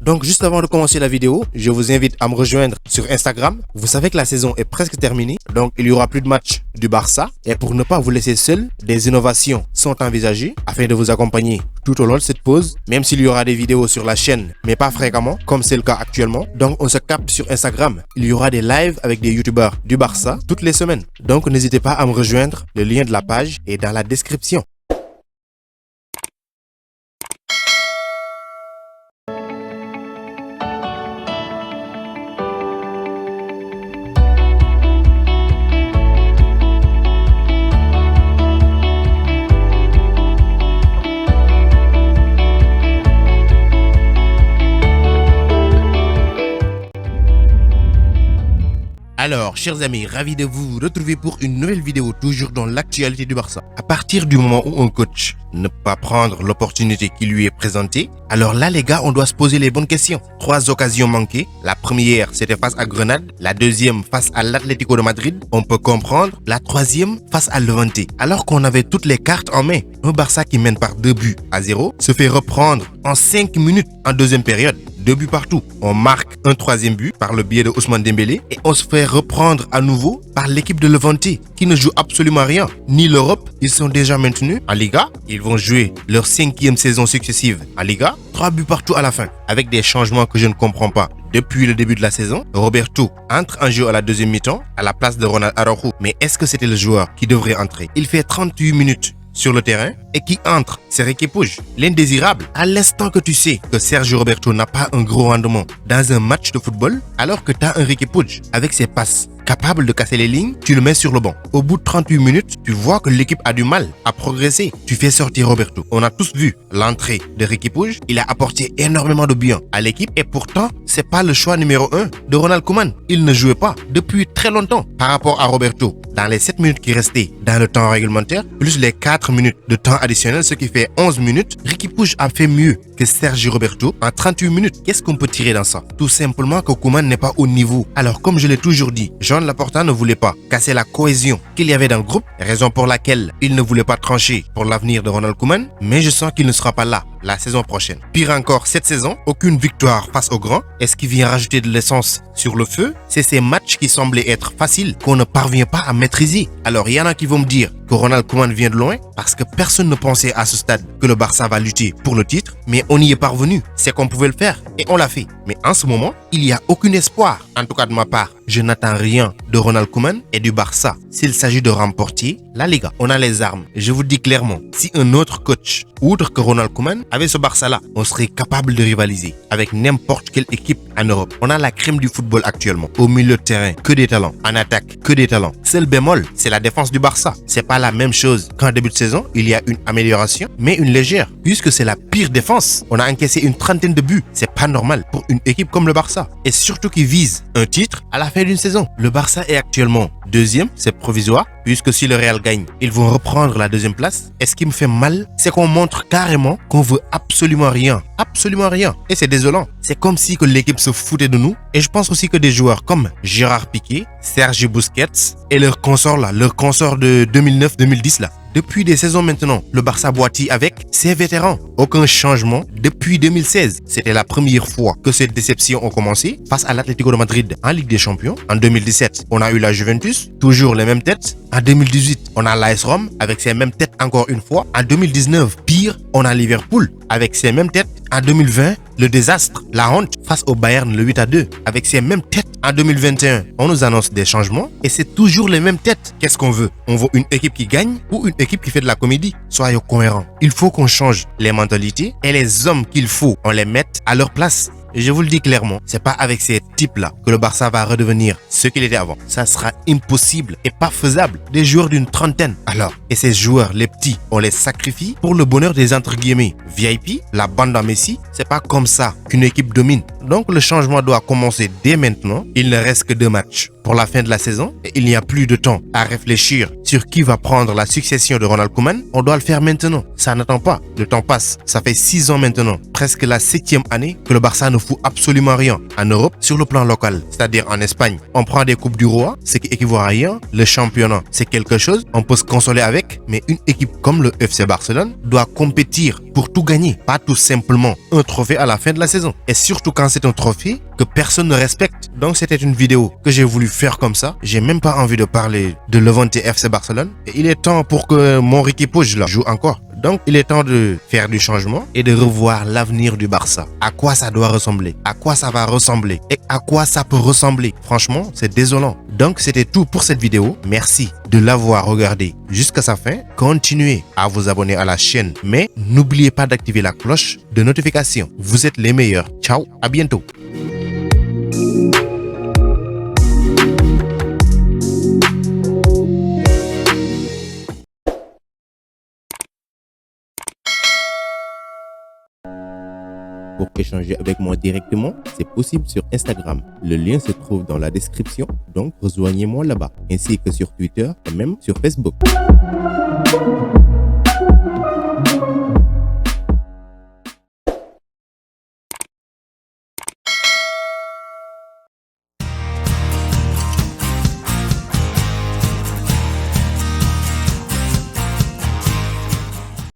Donc juste avant de commencer la vidéo, je vous invite à me rejoindre sur Instagram. Vous savez que la saison est presque terminée, donc il y aura plus de matchs du Barça. Et pour ne pas vous laisser seul, des innovations sont envisagées afin de vous accompagner tout au long de cette pause, même s'il y aura des vidéos sur la chaîne, mais pas fréquemment, comme c'est le cas actuellement. Donc on se capte sur Instagram. Il y aura des lives avec des youtubeurs du Barça toutes les semaines. Donc n'hésitez pas à me rejoindre, le lien de la page est dans la description. Alors, chers amis, ravi de vous retrouver pour une nouvelle vidéo, toujours dans l'actualité du Barça. À partir du moment où un coach ne peut pas prendre l'opportunité qui lui est présentée, alors là, les gars, on doit se poser les bonnes questions. 3 occasions manquées. La première, c'était face à Grenade. La deuxième, face à l'Atlético de Madrid. On peut comprendre. La troisième, face à Levante. Alors qu'on avait toutes les cartes en main. Un Barça qui mène par 2-0 se fait reprendre en 5 minutes en deuxième période. 2 buts partout. On marque un 3e but par le biais de Ousmane Dembélé et on se fait reprendre à nouveau par l'équipe de Levante qui ne joue absolument rien. Ni l'Europe, ils sont déjà maintenus en Liga. Ils vont jouer leur 5e saison successive en Liga. 3 buts partout à la fin avec des changements que je ne comprends pas. Depuis le début de la saison, Roberto entre en jeu à la deuxième mi-temps à la place de Ronald Araujo. Mais est-ce que c'était le joueur qui devrait entrer? Il fait 38 minutes sur le terrain et qui entre, c'est Riqui Puig, l'indésirable. À l'instant que tu sais que Sergio Roberto n'a pas un gros rendement dans un match de football, alors que tu as un Riqui Puig avec ses passes capable de casser les lignes, tu le mets sur le banc. Au bout de 38 minutes, tu vois que l'équipe a du mal à progresser. Tu fais sortir Roberto. On a tous vu l'entrée de Riqui Puig. Il a apporté énormément de bien à l'équipe et pourtant, c'est pas le choix numéro 1 de Ronald Koeman. Il ne jouait pas depuis très longtemps par rapport à Roberto. Dans les 7 minutes qui restaient dans le temps réglementaire, plus les 4 minutes de temps additionnel, ce qui fait 11 minutes, Riqui Puig a fait mieux que Sergio Roberto en 38 minutes. Qu'est-ce qu'on peut tirer dans ça? Tout simplement que Koeman n'est pas au niveau. Alors, comme je l'ai toujours dit, Joan Laporta ne voulait pas casser la cohésion qu'il y avait dans le groupe, raison pour laquelle il ne voulait pas trancher pour l'avenir de Ronald Koeman, mais je sens qu'il ne sera pas là la saison prochaine. Pire encore, cette saison, aucune victoire face aux grands. Et ce qui vient rajouter de l'essence sur le feu, c'est ces matchs qui semblaient être faciles, qu'on ne parvient pas à maîtriser. Alors, il y en a qui vont me dire que Ronald Koeman vient de loin, parce que personne ne pensait à ce stade que le Barça va lutter pour le titre, mais on y est parvenu. C'est qu'on pouvait le faire, et on l'a fait. Mais en ce moment, il n'y a aucun espoir, en tout cas de ma part. Je n'attends rien de Ronald Koeman et du Barça s'il s'agit de remporter la Liga. On a les armes. Je vous dis clairement, si un autre coach, outre que Ronald Koeman, avait ce Barça-là, on serait capable de rivaliser avec n'importe quelle équipe en Europe. On a la crème du football actuellement. Au milieu de terrain, que des talents. En attaque, que des talents. Seul bémol, c'est la défense du Barça. C'est pas la même chose qu'en début de saison. Il y a une amélioration, mais une légère. Puisque c'est la pire défense. On a encaissé une 30aine de buts. C'est pas normal pour une équipe comme le Barça. Et surtout qui vise un titre à la fin d'une saison. Le Barça est actuellement 2e, c'est provisoire, puisque si le Real gagne, ils vont reprendre la 2e place. Et ce qui me fait mal, c'est qu'on montre carrément qu'on veut absolument rien. Absolument rien. Et c'est désolant. C'est comme si que l'équipe se foutait de nous. Et je pense aussi que des joueurs comme Gérard Piqué, Sergi Busquets et leurs consorts là, leurs consorts de 2009-2010 là. Depuis des saisons maintenant, le Barça boitit avec ses vétérans. Aucun changement depuis 2016. C'était la première fois que cette déception a commencé face à l'Atlético de Madrid en Ligue des Champions. En 2017, on a eu la Juventus, toujours les mêmes têtes. En 2018, on a l'AS Rome avec ces mêmes têtes encore une fois. En 2019, pire, on a Liverpool avec ces mêmes têtes. En 2020, le désastre, la honte face au Bayern le 8-2 avec ces mêmes têtes. En 2021, on nous annonce des changements et c'est toujours les mêmes têtes. Qu'est-ce qu'on veut? On veut une équipe qui gagne ou une équipe qui fait de la comédie? Soyons cohérents. Il faut qu'on change les mentalités et les hommes qu'il faut, on les mette à leur place. Et je vous le dis clairement, c'est pas avec ces types-là que le Barça va redevenir ce qu'il était avant. Ça sera impossible et pas faisable. Des joueurs d'une 30aine. Alors, et ces joueurs, les petits, on les sacrifie pour le bonheur des entre guillemets VIP, la bande à Messi. C'est pas comme ça qu'une équipe domine. Donc le changement doit commencer dès maintenant. Il ne reste que 2 matchs pour la fin de la saison et il n'y a plus de temps à réfléchir sur qui va prendre la succession de Ronald Koeman. On doit le faire maintenant. Ça n'attend pas. Le temps passe. Ça fait 6 ans maintenant, presque la 7e année que le Barça ne fout absolument rien en Europe sur le plan local, c'est-à-dire en Espagne. On prend des coupes du roi, ce qui équivaut à rien. Le championnat, c'est quelque chose, on peut se consoler avec, mais une équipe comme le FC Barcelone doit compétir pour tout gagner, pas tout simplement un trophée à la fin de la saison. Et surtout quand c'est un trophée que personne ne respecte. Donc c'était une vidéo que j'ai voulu faire comme ça. J'ai même pas envie de parler de Levante FC Barcelone. Et il est temps pour que mon Riqui Puig là joue encore. Donc il est temps de faire du changement et de revoir l'avenir du Barça. À quoi ça doit ressembler, à quoi ça va ressembler et à quoi ça peut ressembler. Franchement, c'est désolant. Donc c'était tout pour cette vidéo. Merci de l'avoir regardé jusqu'à sa fin. Continuez à vous abonner à la chaîne, mais n'oubliez pas d'activer la cloche de notification. Vous êtes les meilleurs. Ciao, à bientôt. Pour échanger avec moi directement, c'est possible sur Instagram. Le lien se trouve dans la description, donc rejoignez-moi là-bas, ainsi que sur Twitter et même sur Facebook.